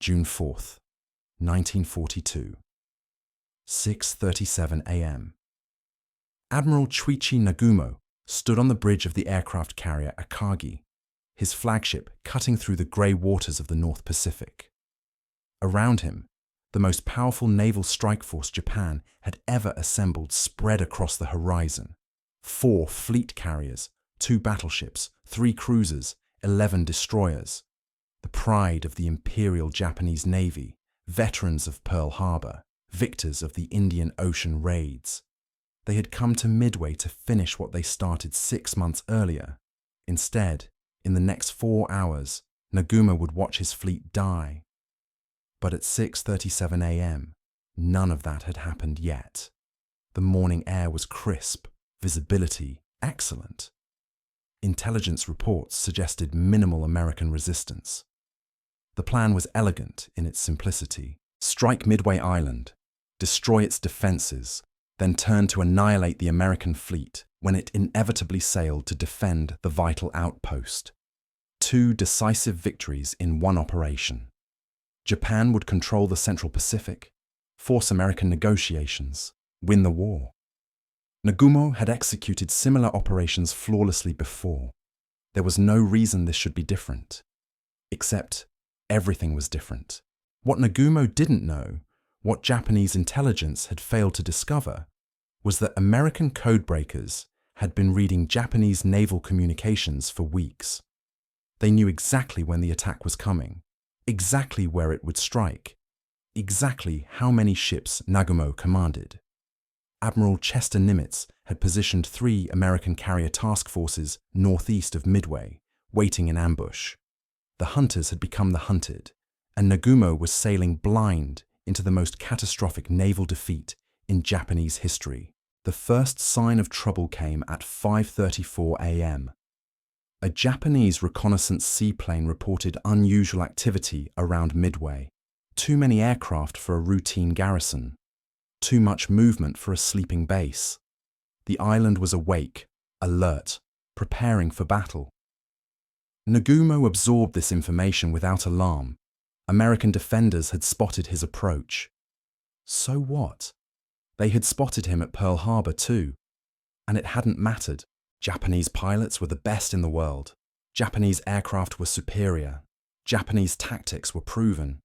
June 4th, 1942. 6:37 a.m. Admiral Nagumo stood on the bridge of the aircraft carrier Akagi, his flagship cutting through the grey waters of the North Pacific. Around him, the most powerful naval strike force Japan had ever assembled spread across the horizon. 4 fleet carriers, 2 battleships, 3 cruisers, 11 destroyers. The pride of the Imperial Japanese Navy, veterans of Pearl Harbor, victors of the Indian Ocean raids. They had come to Midway to finish what they started 6 months earlier. Instead, in the next 4 hours, Nagumo would watch his fleet die. But at 6:37 a.m., none of that had happened yet. The morning air was crisp, visibility excellent. Intelligence reports suggested minimal American resistance. The plan was elegant in its simplicity. Strike Midway Island, destroy its defenses, then turn to annihilate the American fleet when it inevitably sailed to defend the vital outpost. 2 decisive victories in one operation. Japan would control the Central Pacific, force American negotiations, win the war. Nagumo had executed similar operations flawlessly before. There was no reason this should be different. Except everything was different. What Nagumo didn't know, what Japanese intelligence had failed to discover, was that American codebreakers had been reading Japanese naval communications for weeks. They knew exactly when the attack was coming, exactly where it would strike, exactly how many ships Nagumo commanded. Admiral Chester Nimitz had positioned 3 American carrier task forces northeast of Midway, waiting in ambush. The hunters had become the hunted, and Nagumo was sailing blind into the most catastrophic naval defeat in Japanese history. The first sign of trouble came at 5:34 a.m. A Japanese reconnaissance seaplane reported unusual activity around Midway. Too many aircraft for a routine garrison. Too much movement for a sleeping base. The island was awake, alert, preparing for battle. Nagumo absorbed this information without alarm. American defenders had spotted his approach. So what? They had spotted him at Pearl Harbor too. And it hadn't mattered. Japanese pilots were the best in the world. Japanese aircraft were superior. Japanese tactics were proven.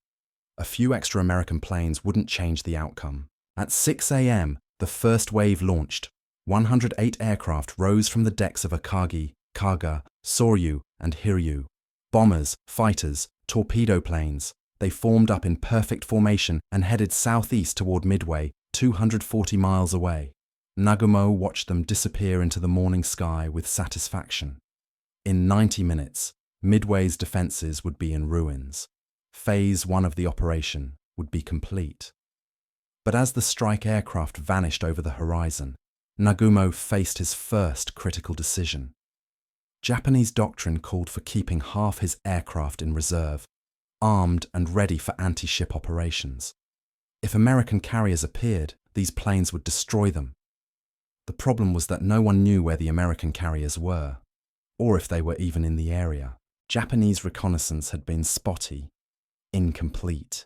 A few extra American planes wouldn't change the outcome. At 6 a.m., the first wave launched. 108 aircraft rose from the decks of Akagi, Kaga, Soryu, and Hiryu. Bombers, fighters, torpedo planes. They formed up in perfect formation and headed southeast toward Midway, 240 miles away. Nagumo watched them disappear into the morning sky with satisfaction. In 90 minutes, Midway's defenses would be in ruins. Phase 1 of the operation would be complete. But as the strike aircraft vanished over the horizon, Nagumo faced his first critical decision. Japanese doctrine called for keeping half his aircraft in reserve, armed and ready for anti-ship operations. If American carriers appeared, these planes would destroy them. The problem was that no one knew where the American carriers were, or if they were even in the area. Japanese reconnaissance had been spotty, incomplete.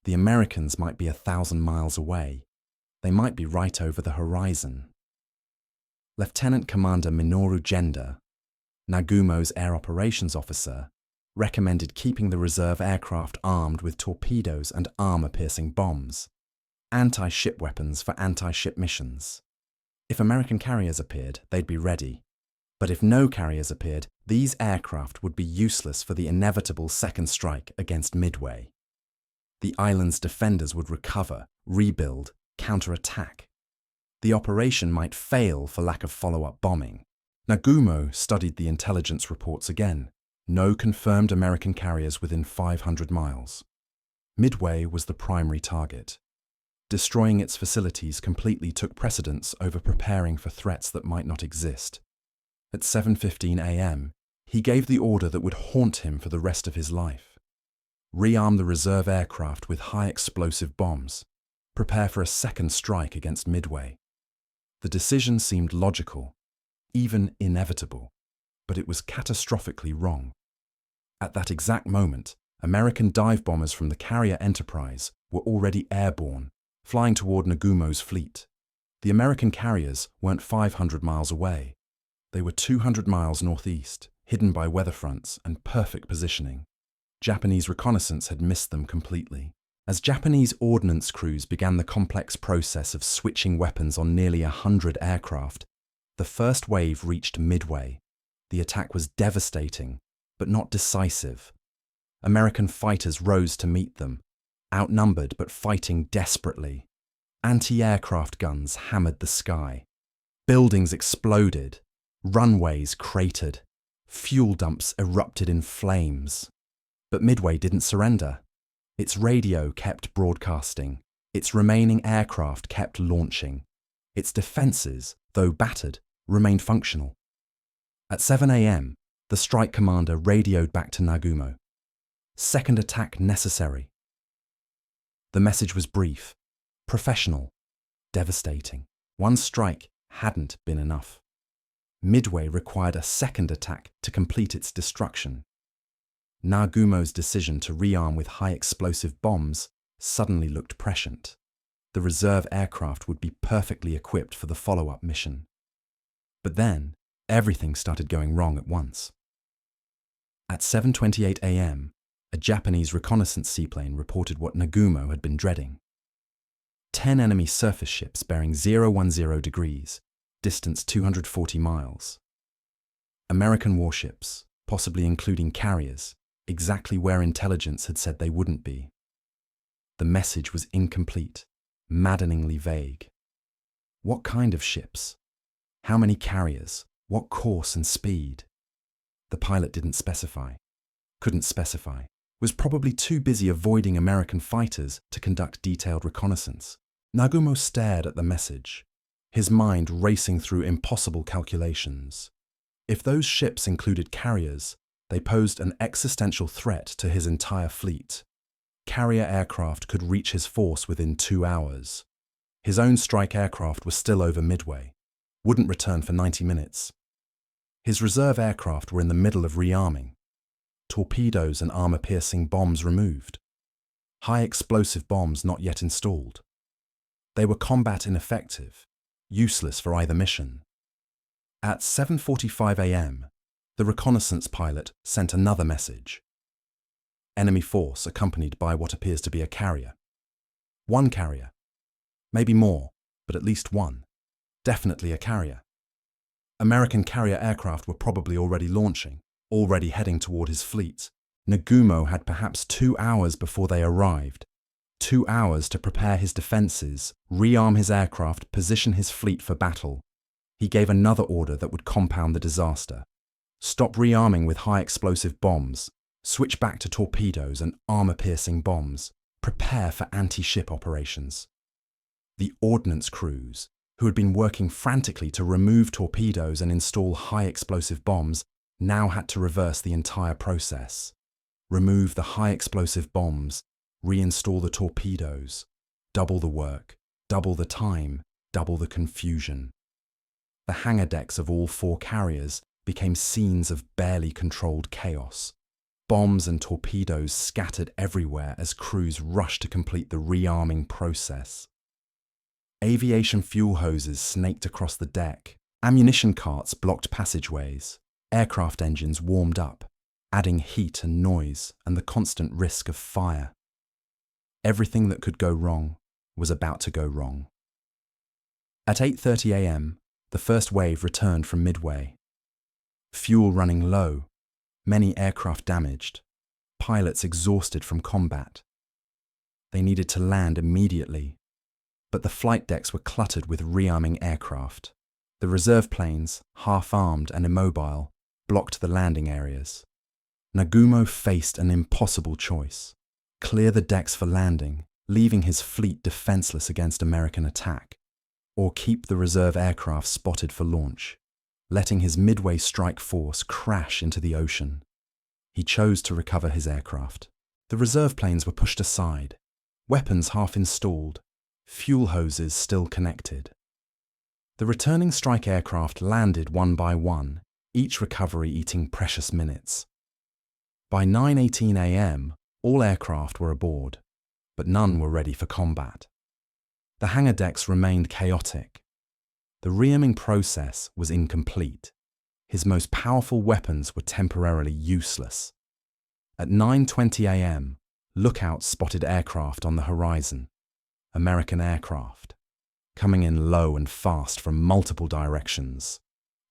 The Americans might be 1,000 miles away. They might be right over the horizon. Lieutenant Commander Minoru Genda, Nagumo's air operations officer, recommended keeping the reserve aircraft armed with torpedoes and armor-piercing bombs, anti-ship weapons for anti-ship missions. If American carriers appeared, they'd be ready. But if no carriers appeared, these aircraft would be useless for the inevitable second strike against Midway. The island's defenders would recover, rebuild, counterattack. The operation might fail for lack of follow-up bombing. Nagumo studied the intelligence reports again. No confirmed American carriers within 500 miles. Midway was the primary target. Destroying its facilities completely took precedence over preparing for threats that might not exist. At 7:15 a.m., he gave the order that would haunt him for the rest of his life. Rearm the reserve aircraft with high-explosive bombs. Prepare for a second strike against Midway. The decision seemed logical, even inevitable, but it was catastrophically wrong. At that exact moment, American dive bombers from the carrier Enterprise were already airborne, flying toward Nagumo's fleet. The American carriers weren't 500 miles away. They were 200 miles northeast, hidden by weather fronts and perfect positioning. Japanese reconnaissance had missed them completely. As Japanese ordnance crews began the complex process of switching weapons on nearly 100 aircraft, the first wave reached Midway. The attack was devastating, but not decisive. American fighters rose to meet them, outnumbered but fighting desperately. Anti-aircraft guns hammered the sky. Buildings exploded. Runways cratered. Fuel dumps erupted in flames. But Midway didn't surrender. Its radio kept broadcasting. Its remaining aircraft kept launching. Its defences, though battered, remained functional. At 7 a.m., the strike commander radioed back to Nagumo. Second attack necessary. The message was brief, professional, devastating. One strike hadn't been enough. Midway required a second attack to complete its destruction. Nagumo's decision to rearm with high-explosive bombs suddenly looked prescient. The reserve aircraft would be perfectly equipped for the follow-up mission. But then, everything started going wrong at once. At 7:28 a.m., a Japanese reconnaissance seaplane reported what Nagumo had been dreading. 10 enemy surface ships bearing 010 degrees, distance 240 miles. American warships, possibly including carriers, exactly where intelligence had said they wouldn't be. The message was incomplete, maddeningly vague. What kind of ships? How many carriers? What course and speed? The pilot didn't specify, couldn't specify, was probably too busy avoiding American fighters to conduct detailed reconnaissance. Nagumo stared at the message, his mind racing through impossible calculations. If those ships included carriers, they posed an existential threat to his entire fleet. Carrier aircraft could reach his force within 2 hours. His own strike aircraft was still over Midway, wouldn't return for 90 minutes. His reserve aircraft were in the middle of rearming. Torpedoes and armor-piercing bombs removed. High-explosive bombs not yet installed. They were combat ineffective, useless for either mission. At 7:45 a.m., the reconnaissance pilot sent another message. Enemy force accompanied by what appears to be a carrier. One carrier. Maybe more, but at least one. Definitely a carrier. American carrier aircraft were probably already launching, already heading toward his fleet. Nagumo had perhaps 2 hours before they arrived. 2 hours to prepare his defences, rearm his aircraft, position his fleet for battle. He gave another order that would compound the disaster. Stop rearming with high-explosive bombs. Switch back to torpedoes and armor-piercing bombs. Prepare for anti-ship operations. The ordnance crews, who had been working frantically to remove torpedoes and install high-explosive bombs, now had to reverse the entire process. Remove the high-explosive bombs, reinstall the torpedoes. Double the work, double the time, double the confusion. The hangar decks of all 4 carriers became scenes of barely controlled chaos. Bombs and torpedoes scattered everywhere as crews rushed to complete the rearming process. Aviation fuel hoses snaked across the deck. Ammunition carts blocked passageways. Aircraft engines warmed up, adding heat and noise and the constant risk of fire. Everything that could go wrong was about to go wrong. At 8:30 a.m., the first wave returned from Midway. Fuel running low, many aircraft damaged, pilots exhausted from combat. They needed to land immediately, but the flight decks were cluttered with rearming aircraft. The reserve planes, half-armed and immobile, blocked the landing areas. Nagumo faced an impossible choice: clear the decks for landing, leaving his fleet defenseless against American attack, or keep the reserve aircraft spotted for launch, letting his Midway strike force crash into the ocean. He chose to recover his aircraft. The reserve planes were pushed aside, weapons half installed, fuel hoses still connected. The returning strike aircraft landed one by one, each recovery eating precious minutes. By 9:18 a.m., All aircraft were aboard, but none were ready for combat. The hangar decks remained chaotic. The rearming process was incomplete. His most powerful weapons were temporarily useless. At 9:20 a.m., lookouts spotted aircraft on the horizon. American aircraft, coming in low and fast from multiple directions.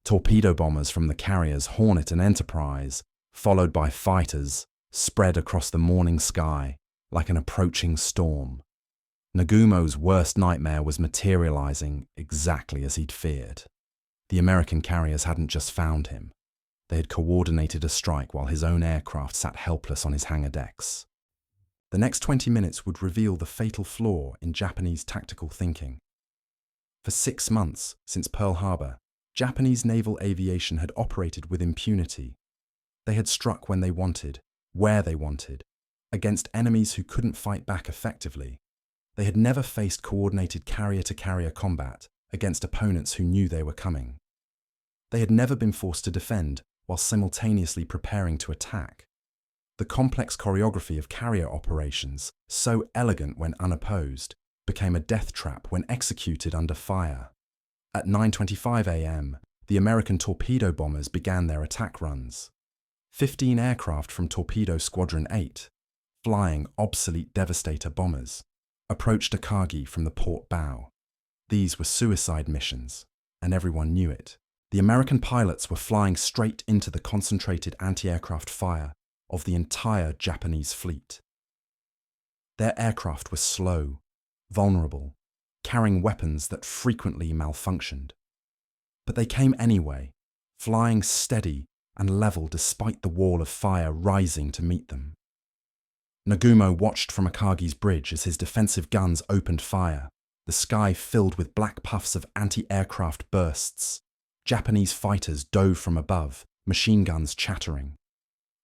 Torpedo bombers from the carriers Hornet and Enterprise, followed by fighters, spread across the morning sky like an approaching storm. Nagumo's worst nightmare was materializing exactly as he'd feared. The American carriers hadn't just found him. They had coordinated a strike while his own aircraft sat helpless on his hangar decks. The next 20 minutes would reveal the fatal flaw in Japanese tactical thinking. For 6 months since Pearl Harbor, Japanese naval aviation had operated with impunity. They had struck when they wanted, where they wanted, against enemies who couldn't fight back effectively. They had never faced coordinated carrier-to-carrier combat against opponents who knew they were coming. They had never been forced to defend while simultaneously preparing to attack. The complex choreography of carrier operations, so elegant when unopposed, became a death trap when executed under fire. At 9:25 a.m., the American torpedo bombers began their attack runs. 15 aircraft from Torpedo Squadron 8, flying obsolete Devastator bombers, approached Akagi from the port bow. These were suicide missions, and everyone knew it. The American pilots were flying straight into the concentrated anti-aircraft fire of the entire Japanese fleet. Their aircraft were slow, vulnerable, carrying weapons that frequently malfunctioned. But they came anyway, flying steady and level despite the wall of fire rising to meet them. Nagumo watched from Akagi's bridge as his defensive guns opened fire, the sky filled with black puffs of anti-aircraft bursts. Japanese fighters dove from above, machine guns chattering.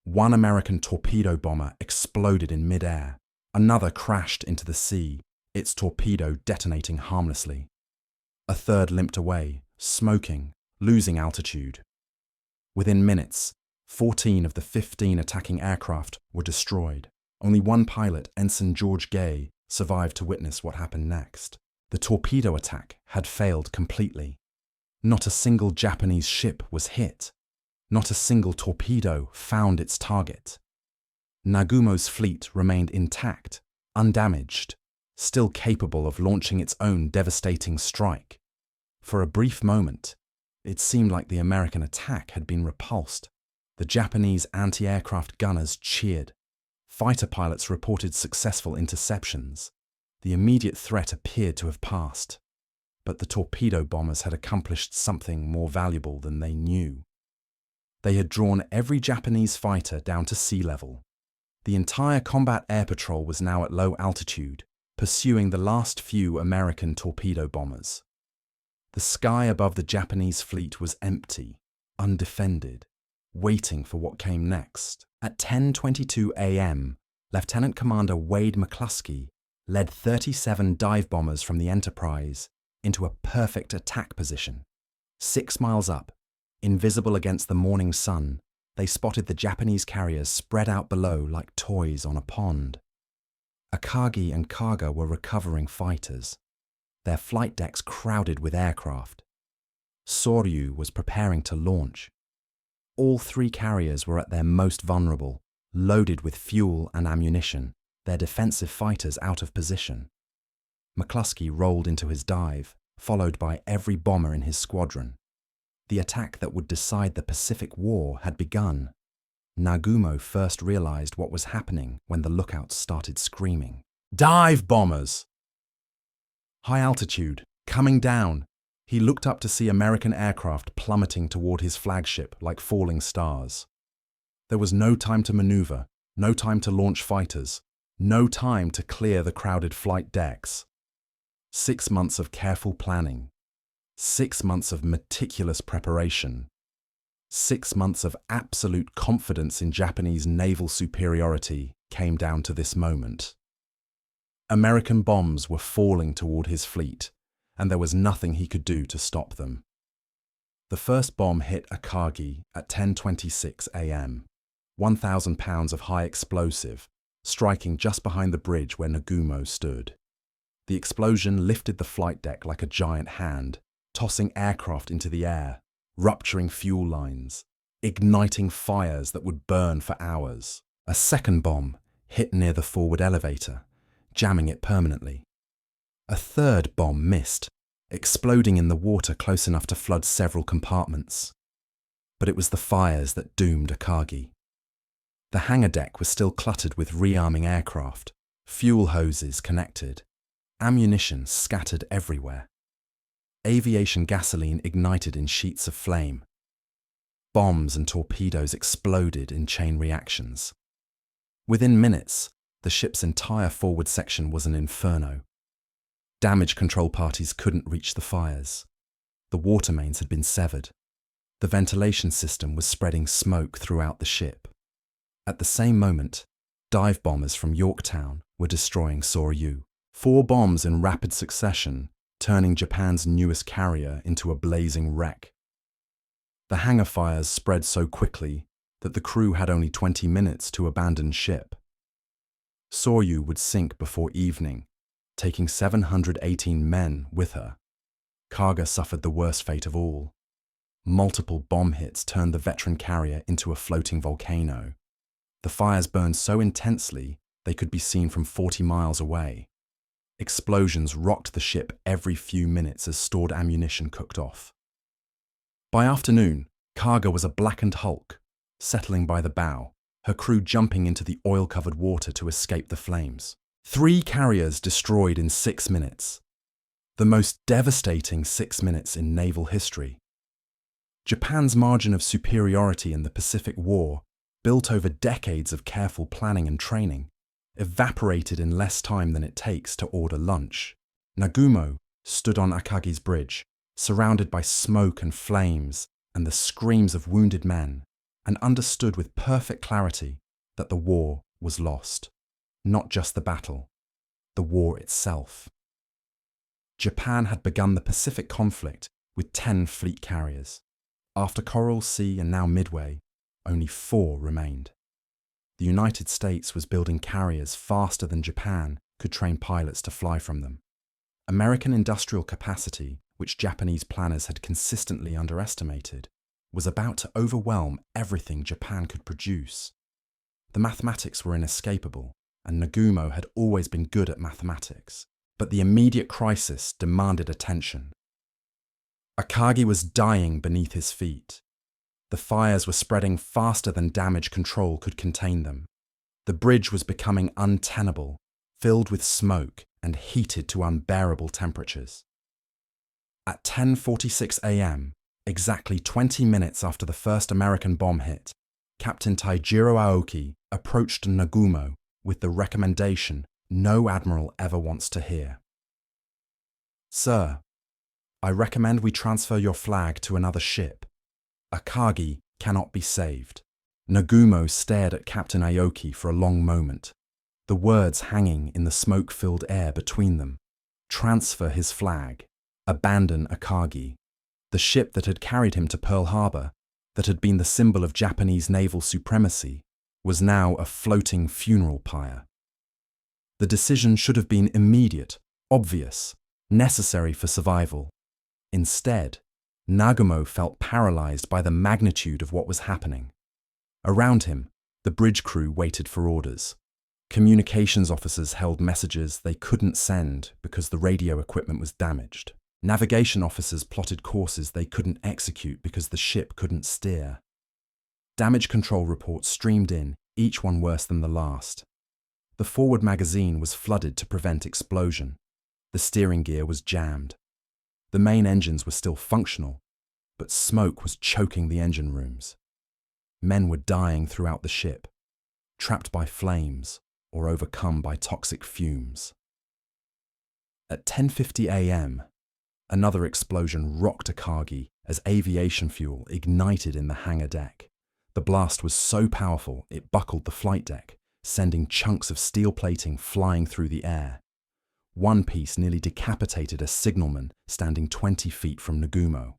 One American torpedo bomber exploded in mid-air. Another crashed into the sea, its torpedo detonating harmlessly. A third limped away, smoking, losing altitude. Within minutes, 14 of the 15 attacking aircraft were destroyed. Only one pilot, Ensign George Gay, survived to witness what happened next. The torpedo attack had failed completely. Not a single Japanese ship was hit. Not a single torpedo found its target. Nagumo's fleet remained intact, undamaged, still capable of launching its own devastating strike. For a brief moment, it seemed like the American attack had been repulsed. The Japanese anti-aircraft gunners cheered. Fighter pilots reported successful interceptions. The immediate threat appeared to have passed. But the torpedo bombers had accomplished something more valuable than they knew. They had drawn every Japanese fighter down to sea level. The entire combat air patrol was now at low altitude, pursuing the last few American torpedo bombers. The sky above the Japanese fleet was empty, undefended, waiting for what came next. At 10:22 a.m., Lieutenant Commander Wade McCluskey led 37 dive bombers from the Enterprise into a perfect attack position. 6 miles up, invisible against the morning sun, they spotted the Japanese carriers spread out below like toys on a pond. Akagi and Kaga were recovering fighters, their flight decks crowded with aircraft. Soryu was preparing to launch. All 3 carriers were at their most vulnerable, loaded with fuel and ammunition, their defensive fighters out of position. McCluskey rolled into his dive, followed by every bomber in his squadron. The attack that would decide the Pacific War had begun. Nagumo first realized what was happening when the lookouts started screaming. "Dive bombers!" High altitude, coming down, he looked up to see American aircraft plummeting toward his flagship like falling stars. There was no time to maneuver, no time to launch fighters, no time to clear the crowded flight decks. 6 months of careful planning. 6 months of meticulous preparation. 6 months of absolute confidence in Japanese naval superiority came down to this moment. American bombs were falling toward his fleet, and there was nothing he could do to stop them. The first bomb hit Akagi at 10:26 a.m. 1,000 pounds of high explosive, striking just behind the bridge where Nagumo stood. The explosion lifted the flight deck like a giant hand, tossing aircraft into the air, rupturing fuel lines, igniting fires that would burn for hours. A second bomb hit near the forward elevator, jamming it permanently. A third bomb missed, exploding in the water close enough to flood several compartments. But it was the fires that doomed Akagi. The hangar deck was still cluttered with rearming aircraft, fuel hoses connected, ammunition scattered everywhere. Aviation gasoline ignited in sheets of flame. Bombs and torpedoes exploded in chain reactions. Within minutes, the ship's entire forward section was an inferno. Damage control parties couldn't reach the fires. The water mains had been severed. The ventilation system was spreading smoke throughout the ship. At the same moment, dive bombers from Yorktown were destroying Soryu. 4 bombs in rapid succession, turning Japan's newest carrier into a blazing wreck. The hangar fires spread so quickly that the crew had only 20 minutes to abandon ship. Soryu would sink before evening, taking 718 men with her. Kaga suffered the worst fate of all. Multiple bomb hits turned the veteran carrier into a floating volcano. The fires burned so intensely they could be seen from 40 miles away. Explosions rocked the ship every few minutes as stored ammunition cooked off. By afternoon, Kaga was a blackened hulk, settling by the bow, her crew jumping into the oil-covered water to escape the flames. 3 carriers destroyed in 6 minutes. The most devastating 6 minutes in naval history. Japan's margin of superiority in the Pacific War, built over decades of careful planning and training, evaporated in less time than it takes to order lunch. Nagumo stood on Akagi's bridge, surrounded by smoke and flames and the screams of wounded men, and understood with perfect clarity that the war was lost. Not just the battle, the war itself. Japan had begun the Pacific conflict with 10 fleet carriers. After Coral Sea and now Midway, only 4 remained. The United States was building carriers faster than Japan could train pilots to fly from them. American industrial capacity, which Japanese planners had consistently underestimated, was about to overwhelm everything Japan could produce. The mathematics were inescapable, and Nagumo had always been good at mathematics, but the immediate crisis demanded attention. Akagi was dying beneath his feet. The fires were spreading faster than damage control could contain them. The bridge was becoming untenable, filled with smoke and heated to unbearable temperatures. At 10:46 a.m., exactly 20 minutes after the first American bomb hit, Captain Taijiro Aoki approached Nagumo with the recommendation no admiral ever wants to hear. "Sir, I recommend we transfer your flag to another ship. Akagi cannot be saved." Nagumo stared at Captain Aoki for a long moment, the words hanging in the smoke-filled air between them. Transfer his flag. Abandon Akagi. The ship that had carried him to Pearl Harbor, that had been the symbol of Japanese naval supremacy, was now a floating funeral pyre. The decision should have been immediate, obvious, necessary for survival. Instead, Nagumo felt paralyzed by the magnitude of what was happening. Around him, the bridge crew waited for orders. Communications officers held messages they couldn't send because the radio equipment was damaged. Navigation officers plotted courses they couldn't execute because the ship couldn't steer. Damage control reports streamed in, each one worse than the last. The forward magazine was flooded to prevent explosion. The steering gear was jammed. The main engines were still functional, but smoke was choking the engine rooms. Men were dying throughout the ship, trapped by flames or overcome by toxic fumes. At 10:50 a.m., another explosion rocked Akagi as aviation fuel ignited in the hangar deck. The blast was so powerful it buckled the flight deck, sending chunks of steel plating flying through the air. One piece nearly decapitated a signalman standing 20 feet from Nagumo.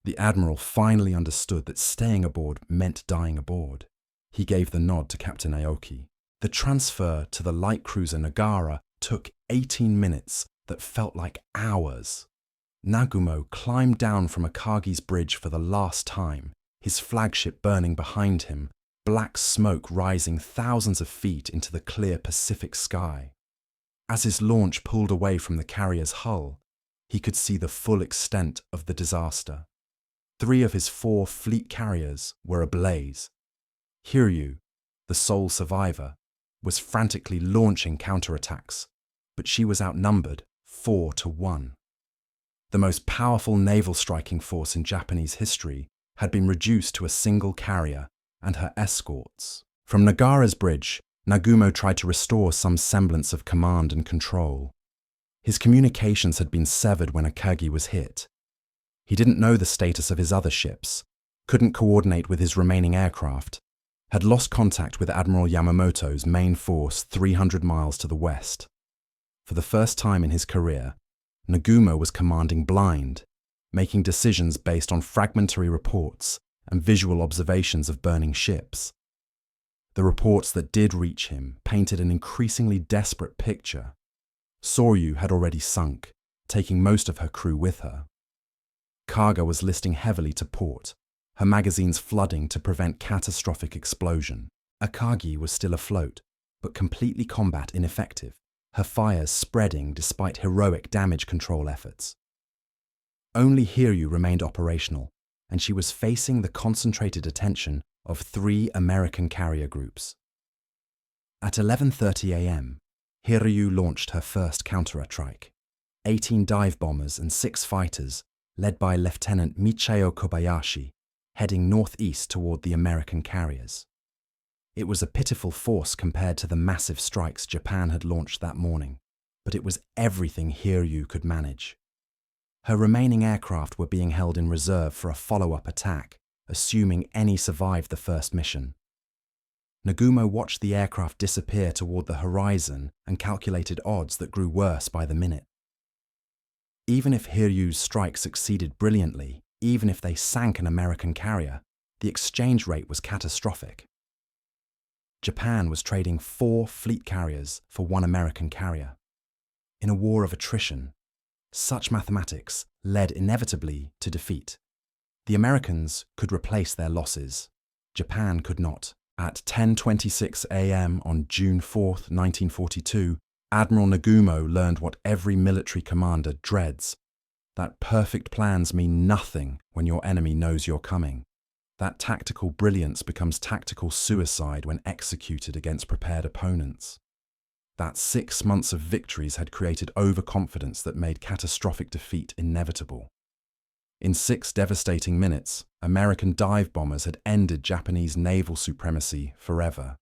The Admiral finally understood that staying aboard meant dying aboard. He gave the nod to Captain Aoki. The transfer to the light cruiser Nagara took 18 minutes that felt like hours. Nagumo climbed down from Akagi's bridge for the last time, his flagship burning behind him, black smoke rising thousands of feet into the clear Pacific sky. As his launch pulled away from the carrier's hull, he could see the full extent of the disaster. 3 of his 4 fleet carriers were ablaze. Hiryu, the sole survivor, was frantically launching counterattacks, but she was outnumbered 4-1. The most powerful naval striking force in Japanese history had been reduced to a single carrier and her escorts. From Nagara's bridge, Nagumo tried to restore some semblance of command and control. His communications had been severed when Akagi was hit. He didn't know the status of his other ships, couldn't coordinate with his remaining aircraft, had lost contact with Admiral Yamamoto's main force 300 miles to the west. For the first time in his career, Nagumo was commanding blind, making decisions based on fragmentary reports and visual observations of burning ships. The reports that did reach him painted an increasingly desperate picture. Soryu had already sunk, taking most of her crew with her. Kaga was listing heavily to port, her magazines flooding to prevent catastrophic explosion. Akagi was still afloat, but completely combat ineffective, her fires spreading despite heroic damage control efforts. Only Hiryu remained operational, and she was facing the concentrated attention of 3 American carrier groups. At 11:30 a.m., Hiryu launched her first counter-strike. 18 dive bombers and 6 fighters, led by Lieutenant Michio Kobayashi, heading northeast toward the American carriers. It was a pitiful force compared to the massive strikes Japan had launched that morning, but it was everything Hiryu could manage. Her remaining aircraft were being held in reserve for a follow-up attack, assuming any survived the first mission. Nagumo watched the aircraft disappear toward the horizon and calculated odds that grew worse by the minute. Even if Hiryu's strike succeeded brilliantly, even if they sank an American carrier, the exchange rate was catastrophic. Japan was trading 4 fleet carriers for 1 American carrier. In a war of attrition, such mathematics led inevitably to defeat. The Americans could replace their losses. Japan could not. At 10:26 a.m. on June 4, 1942, Admiral Nagumo learned what every military commander dreads, that perfect plans mean nothing when your enemy knows you're coming. That tactical brilliance becomes tactical suicide when executed against prepared opponents. That 6 months of victories had created overconfidence that made catastrophic defeat inevitable. In 6 devastating minutes, American dive bombers had ended Japanese naval supremacy forever.